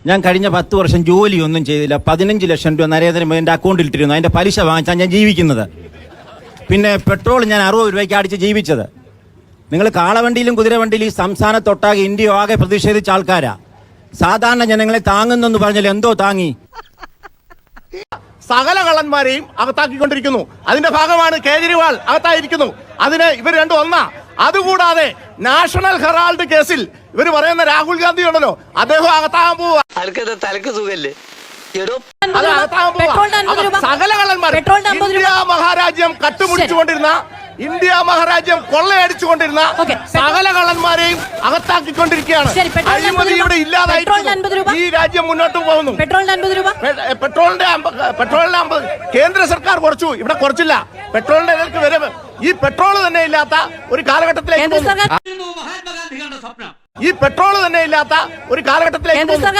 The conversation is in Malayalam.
ഞാൻ കഴിഞ്ഞ 10 വർഷം ജോലിയൊന്നും ചെയ്തില്ല. 15 ലക്ഷം രൂപ നരേന്ദ്രമോദി എൻ്റെ അക്കൗണ്ടിൽ ഇട്ടിരുന്നു. അതിൻ്റെ പലിശ വാങ്ങിച്ചാൽ ഞാൻ ജീവിക്കുന്നത്. പിന്നെ പെട്രോൾ ഞാൻ 60 രൂപയ്ക്ക് അടിച്ച് ജീവിച്ചത്. നിങ്ങൾ കാളവണ്ടിയിലും കുതിരവണ്ടിയിലും ഈ സംസ്ഥാനത്തൊട്ടാകെ ഇന്ത്യ ആകെ പ്രതിഷേധിച്ച ആൾക്കാരാ. സാധാരണ ജനങ്ങളെ താങ്ങുന്നെന്ന് പറഞ്ഞാൽ എന്തോ താങ്ങി? സകല കള്ളന്മാരെയും അകത്താക്കിക്കൊണ്ടിരിക്കുന്നു. അതിന്റെ ഭാഗമാണ് കേജ്രിവാൾ അകത്തായിരിക്കുന്നു. അതിന് ഇവർ രണ്ടും ഒന്നാ. അതുകൂടാതെ നാഷണൽ ഹെറാൾഡ് കേസിൽ ഇവർ പറയുന്ന രാഹുൽ ഗാന്ധി ഉണ്ടല്ലോ, അദ്ദേഹം അകത്താകാൻ പോവുക. സകല കള്ളന്മാരും ഇന്ത്യ മഹാരാജ്യം കട്ടുമുടിച്ചുകൊണ്ടിരുന്ന, ഇന്ത്യ മഹാരാജ്യം കൊള്ളയടിച്ചുകൊണ്ടിരുന്ന സകല കള്ളന്മാരെയും അകത്താക്കിക്കൊണ്ടിരിക്കുകയാണ്. അഴിമതി ഇവിടെ ഇല്ലാതായിട്ട് ഈ രാജ്യം മുന്നോട്ട് പോകുന്നു. പെട്രോളിന്റെ 50 കേന്ദ്ര സർക്കാർ കുറച്ചു, ഇവിടെ കുറച്ചില്ല. പെട്രോളിന്റെ വിലക്ക് വരവ് ഈ പെട്രോൾ തന്നെ ഇല്ലാത്ത ഒരു കാലഘട്ടത്തിലേക്ക് പോകുന്നു. ഈ പെട്രോൾ തന്നെ ഇല്ലാത്ത ഒരു കാലഘട്ടത്തിലേക്ക് പോകുന്നു.